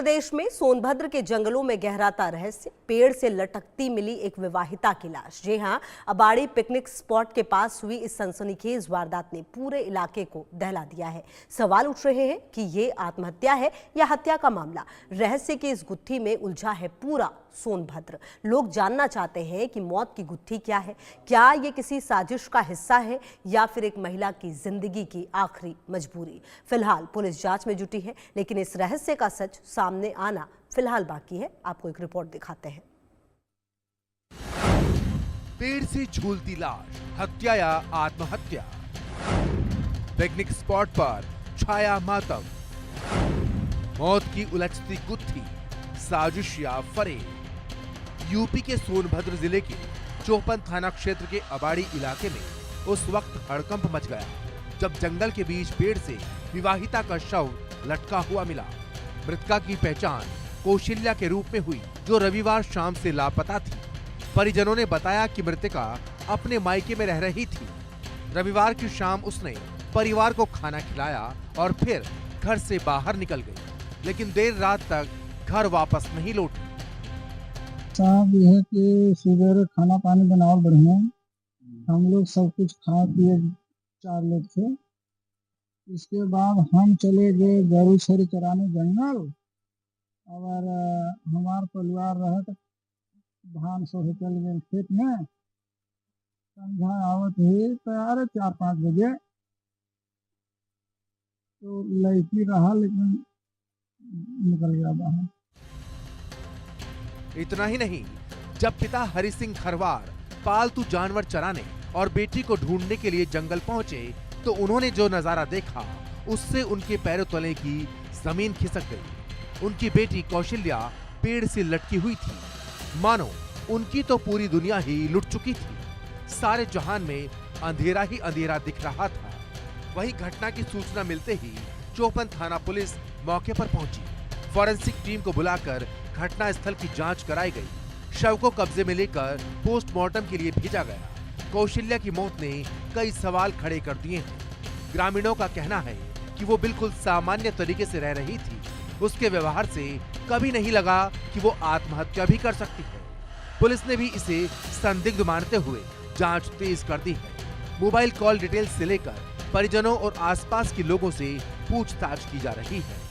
प्रदेश में सोनभद्र के जंगलों में गहराता रहस्य, पेड़ से लटकती मिली एक विवाहिता की लाश। जी हां, अबाड़ी पिकनिक स्पॉट के पास हुई इस सनसनीखेज वारदात ने पूरे इलाके को दहला दिया है। सवाल उठ रहे हैं कि ये आत्महत्या है या हत्या का मामला। रहस्य की इस गुत्थी में उलझा है पूरा सोनभद्र। लोग जानना चाहते हैं कि मौत की गुत्थी क्या है, क्या ये किसी साजिश का हिस्सा है या फिर एक महिला की जिंदगी की आखिरी मजबूरी। फिलहाल पुलिस जांच में जुटी है, लेकिन इस रहस्य का सच सामने आना फिलहाल बाकी है। आपको एक रिपोर्ट दिखाते हैं। पेड़ से झूलती लाश, हत्या या आत्महत्या। पिकनिक स्पॉट पर छाया मातम। मौत की उलझती गुत्थी, साजिश या फरेब। यूपी के सोनभद्र जिले के चौपन थाना क्षेत्र के अबाड़ी इलाके में उस वक्त हड़कंप मच गया जब जंगल के बीच पेड़ से विवाहिता का शव लटका हुआ मिला। मृतका की पहचान कौशल्या के रूप में हुई, जो रविवार शाम से लापता थी। परिजनों ने बताया कि मृतका अपने मायके में रह रही थी। रविवार की शाम उसने परिवार को खाना खिलाया और फिर घर से बाहर निकल गई, लेकिन देर रात तक घर वापस नहीं लौटी। साहब यह है कि सुबह खाना पानी बनाओ बढ़िया, हम लोग सब कुछ खा पिए 4 लोग थे। इसके बाद हम चले गए गरु छेरी चराने जंगल, और हमार परिवार रहे तो धान सोहे चल गए खेत में। संध्या आवत ही तैयार 4-5 बजे, तो लड़की रहा लेकिन निकल गया बाहर। इतना ही नहीं, जब पिता हरि सिंह खरवार पालतू जानवर चराने और बेटी को ढूंढने के लिए जंगल पहुंचे तो उन्होंने जो नजारा देखा उससे उनके पैरों तले की जमीन खिसक गई। उनकी बेटी कौशल्या पेड़ से लटकी हुई थी, मानो उनकी तो पूरी दुनिया ही लुट चुकी थी। सारे जहान में अंधेरा ही अंधेरा दिख रहा था। वही घटना की सूचना मिलते ही चौपन थाना पुलिस मौके पर पहुंची। फॉरेंसिक टीम को बुलाकर घटना स्थल की जांच कराई गई। शव को कब्जे में लेकर पोस्टमार्टम के लिए भेजा गया। कौशल्या की मौत ने कई सवाल खड़े कर दिए हैं। ग्रामीणों का कहना है कि वो बिल्कुल सामान्य तरीके से रह रही थी। उसके व्यवहार से कभी नहीं लगा कि वो आत्महत्या भी कर सकती है। पुलिस ने भी इसे संदिग्ध मानते हुए जांच तेज कर दी है। मोबाइल कॉल डिटेल्स से लेकर परिजनों और आसपास के लोगों से पूछताछ की जा रही है।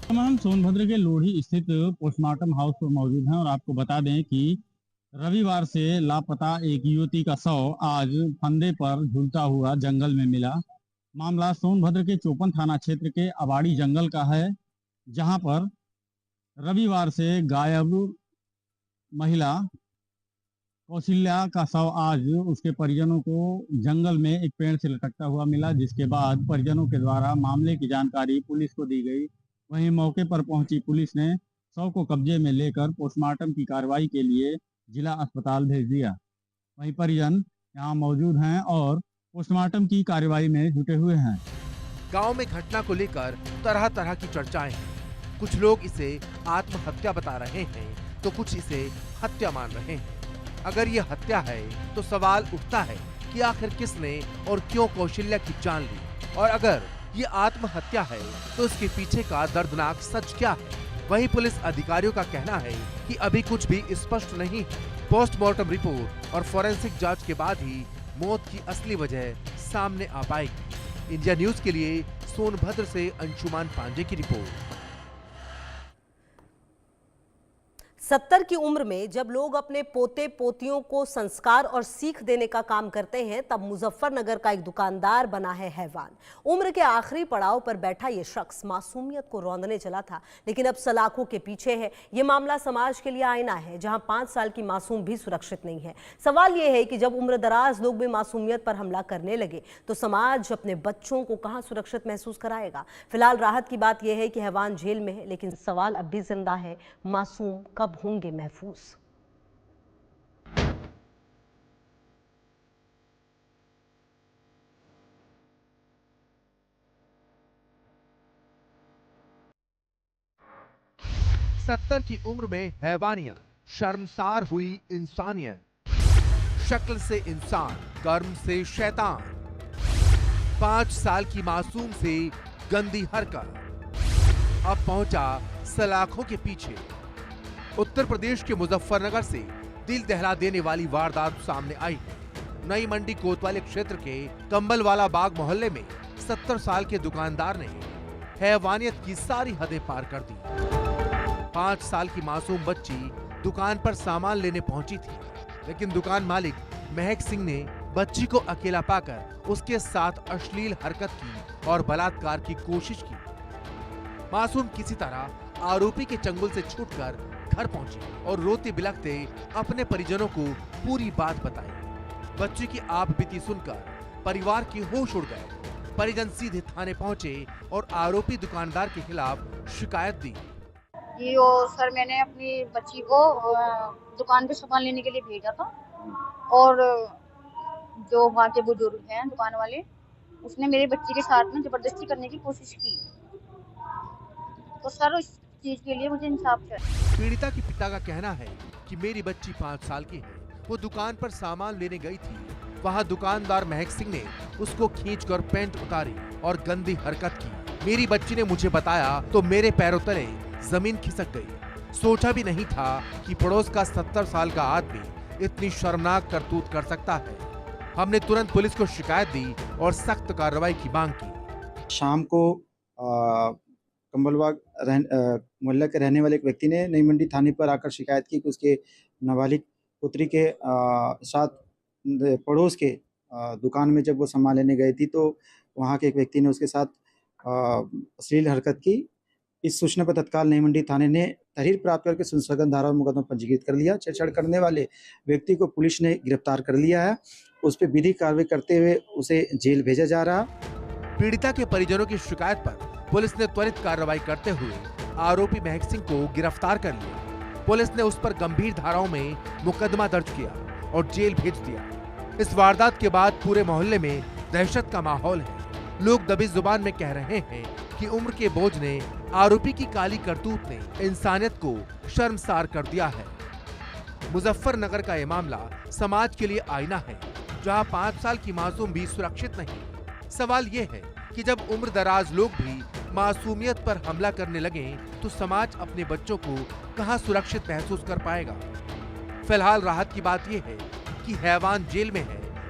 हम सोनभद्र के लोढ़ी स्थित पोस्टमार्टम हाउस पर मौजूद हैं और आपको बता दें कि रविवार से लापता एक युवती का शव आज फंदे पर झूलता हुआ जंगल में मिला। मामला सोनभद्र के चौपन थाना क्षेत्र के अबाड़ी जंगल का है, जहां पर रविवार से गायब महिला कौशल्या का शव आज उसके परिजनों को जंगल में एक पेड़ से लटकता हुआ मिला, जिसके बाद परिजनों के द्वारा मामले की जानकारी पुलिस को दी गई। वहीं मौके पर पहुंची पुलिस ने शव को कब्जे में लेकर पोस्टमार्टम की कार्रवाई के लिए जिला अस्पताल भेज दिया। वहीं परिजन यहां मौजूद हैं और पोस्टमार्टम की कार्रवाई में जुटे हुए हैं। गांव में घटना को लेकर तरह तरह की चर्चाएं हैं। कुछ लोग इसे आत्महत्या बता रहे हैं तो कुछ इसे हत्या मान रहे हैं। अगर ये हत्या है तो सवाल उठता है कि आखिर किसने और क्यों कौशल्या की जान ली, और अगर ये आत्महत्या है तो इसके पीछे का दर्दनाक सच क्या है। वहीं पुलिस अधिकारियों का कहना है कि अभी कुछ भी स्पष्ट नहीं है। पोस्टमार्टम रिपोर्ट और फॉरेंसिक जांच के बाद ही मौत की असली वजह सामने आ पाएगी। इंडिया न्यूज के लिए सोनभद्र से अंशुमान पांडे की रिपोर्ट। 70 की उम्र में जब लोग अपने पोते पोतियों को संस्कार और सीख देने का काम करते हैं, तब मुजफ्फरनगर का एक दुकानदार बना है हैवान। उम्र के आखिरी पड़ाव पर बैठा ये शख्स मासूमियत को रौंदने चला था, लेकिन अब सलाखों के पीछे है। ये मामला समाज के लिए आईना है, जहां 5 साल की मासूम भी सुरक्षित नहीं है। सवाल ये है कि जब उम्रदराज लोग भी मासूमियत पर हमला करने लगे तो समाज अपने बच्चों को कहां सुरक्षित महसूस कराएगा। फिलहाल राहत की बात यह है कि हैवान जेल में है, लेकिन सवाल अब भी जिंदा है, मासूम कब होंगे महफूज। सत्तर की उम्र में हैवानियत, शर्मसार हुई इंसानियत। शक्ल से इंसान, कर्म से शैतान। 5 साल की मासूम से गंदी हरकत। अब पहुंचा सलाखों के पीछे। उत्तर प्रदेश के मुजफ्फरनगर से दिल दहला देने वाली वारदात सामने आई है। नई मंडी कोतवाली क्षेत्र के कंबलवाला बाग मोहल्ले में 70 साल के दुकानदार ने हैवानियत की सारी हदें पार कर दी। 5 साल की मासूम बच्ची दुकान पर सामान लेने पहुंची थी, लेकिन दुकान मालिक महक सिंह ने बच्ची को अकेला पाकर उसके साथ अश्लील हरकत की और बलात्कार की कोशिश की। मासूम किसी तरह आरोपी के चंगुल से छूटकर घर पहुंची और रोते बिलखते अपने परिजनों को पूरी बात बताई। बच्ची की आप बीती सुनकर परिवार की होश उड़ गए। परिजन सीधे थाने पहुंचे और आरोपी दुकानदार के खिलाफ शिकायत दी। सर, मैंने अपनी बच्ची को दुकान पे सामान लेने के लिए भेजा था और जो वहाँ के बुजुर्ग हैं दुकान वाले, उसने मेरी बच्ची के साथ में जबरदस्ती करने की कोशिश की। तो सर, इस चीज के लिए मुझे इंसाफ चाहिए। पीड़िता के पिता का कहना है कि मेरी बच्ची 5 साल की है। वो दुकान पर सामान लेने गई थी। वहाँ दुकानदार महक सिंह ने उसको खींचकर पैंट उतारी और गंदी हरकत की। मेरी बच्ची ने मुझे बताया तो मेरे पैरों तले जमीन खिसक गई। सोचा भी नहीं था कि पड़ोस का 70 साल का आदमी इतनी शर्मनाक करतूत कर सकता है। हमने तुरंत पुलिस को शिकायत दी और सख्त कार्रवाई की मांग की। शाम को कंबलबाग मोहल्ले के रहने वाले एक व्यक्ति ने नई मंडी थाने पर आकर शिकायत की कि उसके नाबालिग पुत्री के साथ पड़ोस के दुकान में जब वो सामान लेने गई थी तो वहाँ के एक व्यक्ति ने उसके साथ अश्लील हरकत की। इस सूचना पर तत्काल नई मंडी थाने ने तहरीर प्राप्त करके संशोधन धारा में मुकदमा पंजीकृत कर लिया। छेड़छाड़ करने वाले व्यक्ति को पुलिस ने गिरफ्तार कर लिया है। उस पर विधिक कार्रवाई करते हुए उसे जेल भेजा जा रहा। पीड़िता के परिजनों की शिकायत पर पुलिस ने त्वरित कार्रवाई करते हुए आरोपी महक सिंह को गिरफ्तार कर लिया। पुलिस ने उस पर गंभीर धाराओं में मुकदमा दर्ज किया और जेल भेज दिया। इस वारदात के बाद पूरे मोहल्ले में दहशत का माहौल है। लोग दबी जुबान में कह रहे हैं कि उम्र के बोझ ने, आरोपी की काली करतूत ने इंसानियत को शर्मसार कर दिया है। मुजफ्फरनगर का ये मामला समाज के लिए आईना है, जहां 5 साल की मासूम भी सुरक्षित नहीं। सवाल ये है कि जब उम्र दराज लोग भी मासूमियत पर हमला करने लगे तो समाज अपने बच्चों को कहां सुरक्षित महसूस कर पाएगा। फिलहाल राहत की बात यह है कि हैवान जेल में है